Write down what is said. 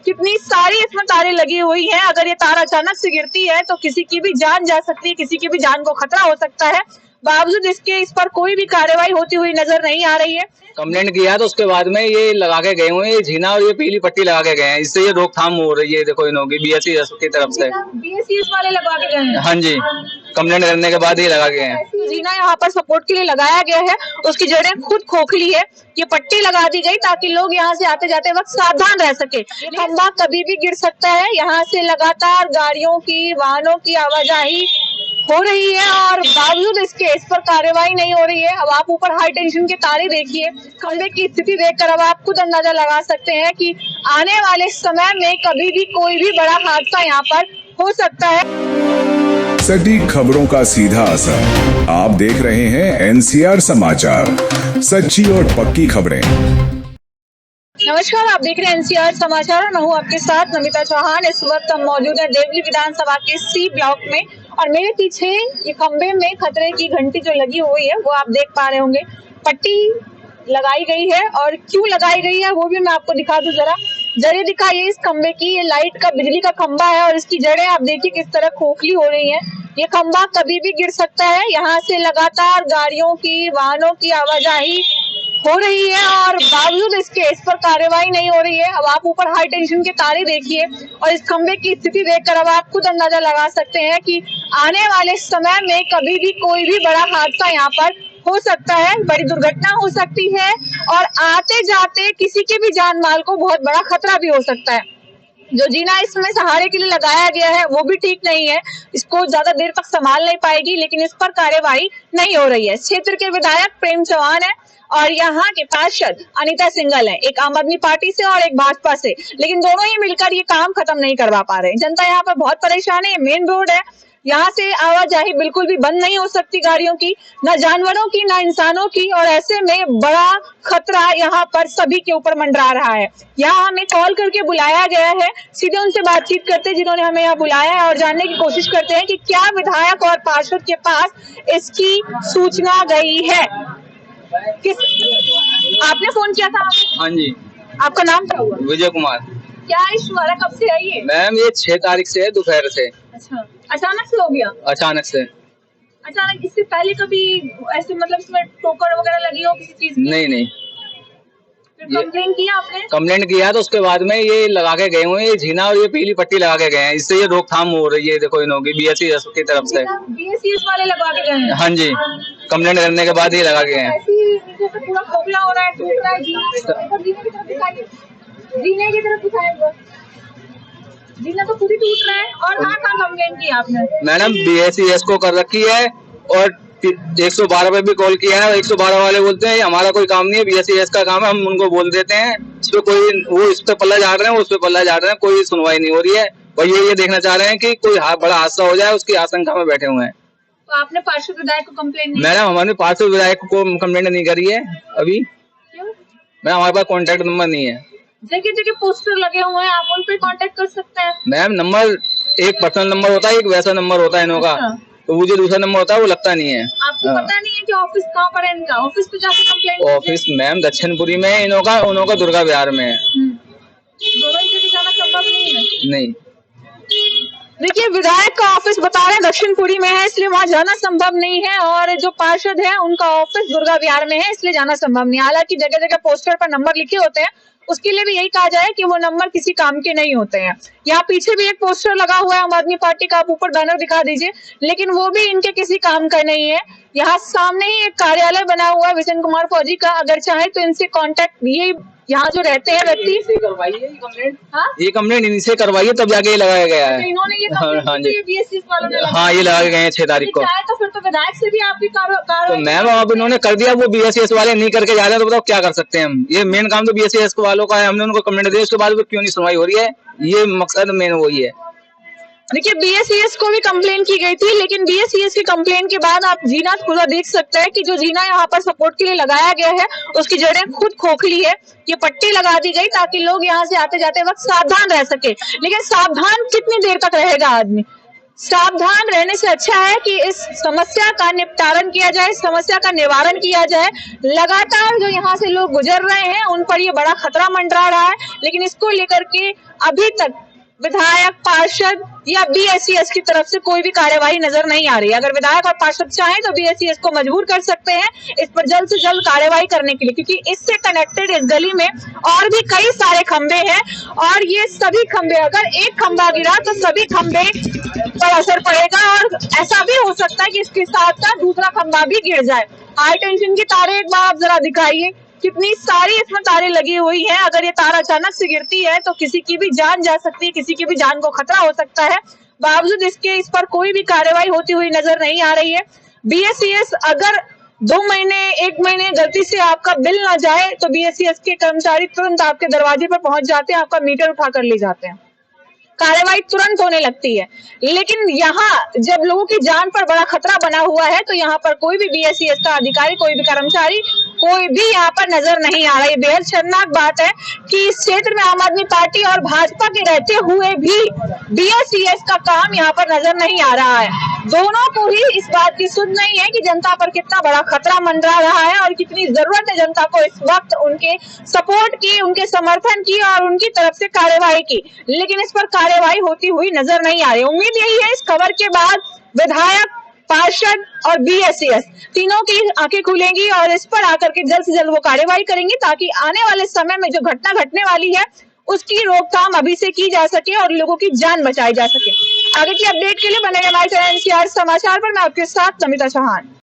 कितनी सारी इसमें तारें लगी हुई हैं। अगर ये तार अचानक से गिरती है तो किसी की भी जान जा सकती है, किसी की भी जान को खतरा हो सकता है। बावजूद इसके इस पर कोई भी कार्रवाई होती हुई नजर नहीं आ रही है। कंप्लेंट किया तो उसके बाद में ये लगा के गए हुए हैं, ये जीना और ये पीली पट्टी लगा के गए हैं, इससे ये रोकथाम हो रही है। देखो इनों की बीएसईएस की तरफ से। बीएसईएस वाले लगा के गए हैं? हाँ जी, कंप्लेंट करने के बाद ये लगा के हैं। जीना यहाँ पर सपोर्ट के लिए लगाया गया है, उसकी जड़ें खुद खोखली है। ये पट्टी लगा दी गई ताकि लोग यहाँ से आते जाते वक्त सावधान रह सके। खंभा कभी भी गिर सकता है। यहाँ से लगातार गाड़ियों की, वाहनों की आवाजाही हो रही है और बावजूद इसके इस पर कार्रवाई नहीं हो रही है। अब आप ऊपर हाई टेंशन के तारे देखिए, खंभे की स्थिति देखकर अब आप खुद अंदाजा लगा सकते हैं कि आने वाले समय में कभी भी कोई भी बड़ा हादसा यहाँ पर हो सकता है। सटीक खबरों का सीधा असर। आप देख रहे हैं एनसीआर समाचार, सच्ची और पक्की खबरें। नमस्कार, आप देख रहे हैं एनसीआर समाचार। मैं हूं आपके साथ नमिता चौहान। इस वक्त हम मौजूद है देवली विधानसभा के सी ब्लॉक में और मेरे पीछे ये खंबे में खतरे की घंटी जो लगी हुई है वो आप देख पा रहे होंगे। पट्टी लगाई गई है और क्यों लगाई गई है वो भी मैं आपको दिखा दूं जरा। जड़ें दिखाइए इस खंबे की। ये लाइट का, बिजली का खंबा है और इसकी जड़ें आप देखिए किस तरह खोखली हो रही हैं। ये खंबा कभी भी गिर सकता है। यहाँ से लगातार गाड़ियों की, वाहनों की आवाजाही हो रही है और बावजूद इसके इस पर कार्रवाई नहीं हो रही है। अब आप ऊपर हाई टेंशन के तारे देखिए और इस खंबे की स्थिति देखकर अब आप खुद अंदाजा लगा सकते हैं कि आने वाले समय में कभी भी कोई भी बड़ा हादसा यहाँ पर हो सकता है, बड़ी दुर्घटना हो सकती है और आते जाते किसी के भी जान माल को बहुत बड़ा खतरा भी हो सकता है। जो जीना इसमें सहारे के लिए लगाया गया है वो भी ठीक नहीं है, इसको ज्यादा देर तक संभाल नहीं पाएगी, लेकिन इस पर कार्यवाही नहीं हो रही है। इस क्षेत्र के विधायक प्रेम चौहान है और यहाँ के पार्षद अनीता सिंघल है, एक आम आदमी पार्टी से और एक भाजपा से, लेकिन दोनों ही मिलकर ये काम खत्म नहीं करवा पा रहे हैं। जनता यहाँ पर बहुत परेशान है। ये मेन रोड है, यहाँ से आवाजाही बिल्कुल भी बंद नहीं हो सकती गाड़ियों की, ना जानवरों की, ना इंसानों की, और ऐसे में बड़ा खतरा यहाँ पर सभी के ऊपर मंडरा रहा है। यहाँ हमें कॉल करके बुलाया गया है, सीधे उनसे बातचीत करते हैं जिन्होंने हमें यहाँ बुलाया है और जानने की कोशिश करते हैं कि क्या विधायक और पार्षद के पास इसकी सूचना गई है। किस आपने फोन किया था? हाँ जी। आपका नाम क्या हुआ? विजय कुमार। क्या इशू आ रहा, कब से आई है? मैम ये 6 तारीख से है, दोपहर से। अच्छा, अचानक से हो गया? अचानक से। अचानक, इससे पहले कभी ऐसे मतलब इसमें टोकर वगैरह लगी हो किसी चीज की? नहीं। कंप्लेन किया आपने? कंप्लेंट किया तो उसके बाद में ये लगा के गए हुए हैं, ये जीना और ये पीली पट्टी लगा के गए हैं, इससे ये रोकथाम हो रही है। देखो इनों की बीएसईएस की तरफ से। बीएसईएस वाले लगा के गए हैं? हाँ जी, कंप्लेंट करने के बाद ये लगा के हैं। नीचे से पूरा खोखला हो रहा है, टूट रहा है जीने की तरफ दिखाइए, जीने की तरफ दिखाइए। जीना तो पूरी टूट रहा है। और कहाँ कंप्लेन की आपने? मैडम बीएसईएस को कर रखी है और 112 पे भी कॉल किया है। 112 वाले बोलते हैं हमारा कोई काम नहीं है, बीएसईएस का काम है, हम उनको बोल देते हैं। इस पे कोई, वो इस पे पल्ला झाड़ रहे हैं, उस पे पल्ला झाड़ रहे हैं, कोई सुनवाई नहीं हो रही है। और ये देखना चाह रहे हैं कि कोई बड़ा हादसा हो जाए, उसकी आशंका में बैठे हुए हैं। तो आपने पार्षद विधायक को कंप्लेन नहीं? मैडम हमारे पार्षद विधायक को कंप्लेंट नहीं करी है अभी। क्यों? मैम हमारे पास कॉन्टेक्ट नंबर नहीं है। जगह जगह पोस्टर लगे हुए हैं, आप उन पे कांटेक्ट कर सकते हैं। मैम नंबर, एक पर्सनल नंबर होता है, एक वैसा नंबर होता है इनों का। तो वो जो दूसरा नंबर होता है वो लगता नहीं है। आपको पता नहीं है कि ऑफिस कहाँ पर है इनका? ऑफिस पे जाके कंप्लेंट? ऑफिस मैम दक्षिणपुरी में है इनों का दुर्गा विहार में है। दोनों जगह जाना संभव नहीं है? नहीं। देखिए, विधायक का ऑफिस बता रहे हैं दक्षिणपुरी में है, इसलिए वहां जाना संभव नहीं है, और जो पार्षद है उनका ऑफिस दुर्गा विहार में है, इसलिए जाना संभव नहीं। हालांकि जगह जगह पोस्टर पर नंबर लिखे होते हैं, उसके लिए भी यही कहा जाए कि वो नंबर किसी काम के नहीं होते हैं। यहाँ पीछे भी एक पोस्टर लगा हुआ है आम आदमी पार्टी का, आप ऊपर बैनर दिखा दीजिए, लेकिन वो भी इनके किसी काम का नहीं है। यहाँ सामने ही एक कार्यालय बना हुआ है विजन कुमार फौजी का, अगर चाहे तो इनसे कॉन्टेक्ट, ये यहाँ जो रहते हैं व्यक्ति, करवाइए ये कंप्लेंट इनसे करवाइए, तब जाके ये लगाया गया है। इन्होंने ये बीएसईएस वालों ने हाँ ये लगा के गए हैं 6 तारीख को। तो फिर तो विधायक से भी आपकी तो मैम अब इन्होंने कर दिया, वो बीएसईएस वाले नहीं करके जा रहे हैं, तो बताओ क्या कर सकते हैं हम। ये मेन काम तो बीएसईएस वालों का है, हमने उनको कंप्लेंट दी, उसके बाद क्यों नहीं सुनवाई हो रही है, ये मकसद मेन वही है। देखिए, बीएसईएस को भी कंप्लेन की गई थी, लेकिन बीएसईएस की कंप्लेन के बाद आप जीना खुदा देख सकते हैं कि जो जीना यहाँ पर सपोर्ट के लिए लगाया गया है उसकी जड़ें खुद खोखली है। ये पट्टी लगा दी गई ताकि लोग यहाँ से आते जाते वक्त सावधान रह सके, लेकिन सावधान कितनी देर तक रहेगा आदमी? सावधान रहने से अच्छा है कि इस समस्या का निपटारण किया जाए, इस समस्या का निवारण किया जाए। लगातार जो यहाँ से लोग गुजर रहे हैं उन पर ये बड़ा खतरा मंडरा रहा है, लेकिन इसको लेकर के अभी तक विधायक, पार्षद या बीएसईएस की तरफ से कोई भी कार्यवाही नजर नहीं आ रही है। अगर विधायक और पार्षद चाहें तो बीएसईएस को मजबूर कर सकते हैं इस पर जल्द से जल्द कार्यवाही करने के लिए, क्योंकि इससे कनेक्टेड इस गली में और भी कई सारे खंबे हैं और ये सभी खंबे, अगर एक खंबा गिरा तो सभी खंबे पर असर पड़ेगा और ऐसा भी हो सकता है कि इसके साथ साथ दूसरा खंबा भी गिर जाए। हाई टेंशन की तारें एक बार आप जरा दिखाइए, कितनी सारी इसमें तारें लगी हुई हैं। अगर ये तार अचानक से गिरती है तो किसी की भी जान जा सकती है, किसी की भी जान को खतरा हो सकता है। बावजूद इसके इस पर कोई भी कार्रवाई होती हुई नजर नहीं आ रही है। बीएसईएस अगर 2 महीने 1 महीने गलती से आपका बिल ना जाए तो बीएसईएस के कर्मचारी तुरंत आपके दरवाजे पर पहुंच जाते हैं, आपका मीटर उठा कर ले जाते हैं, कार्रवाई तुरंत होने लगती है। लेकिन यहाँ जब लोगों की जान पर बड़ा खतरा बना हुआ है तो यहाँ पर कोई भी बीएसईएस का अधिकारी, कोई भी कर्मचारी, कोई भी यहाँ पर नजर नहीं आ रहा है। बेहद शर्मनाक बात है कि इस क्षेत्र में आम आदमी पार्टी और भाजपा के रहते हुए भी बीएसईएस का काम यहाँ पर नजर नहीं आ रहा है। दोनों को ही इस बात की सुध नहीं है कि जनता पर कितना बड़ा खतरा मंडरा रहा है और कितनी जरूरत है जनता को इस वक्त उनके सपोर्ट की, उनके समर्थन की और उनकी तरफ से कार्यवाही की, लेकिन इस पर कार्यवाही होती हुई नजर नहीं आ रही। उम्मीद यही है इस खबर के बाद विधायक, पार्षद और बीएसईएस तीनों की आंखें खुलेंगी और इस पर आकर के जल्द से जल्द वो कार्यवाही करेंगी ताकि आने वाले समय में जो घटना घटने वाली है उसकी रोकथाम अभी से की जा सके और लोगों की जान बचाई जा सके। आगे की अपडेट के लिए बने रहिए हमारे चैनल एनसीआर समाचार पर। मैं आपके साथ नमिता चौहान।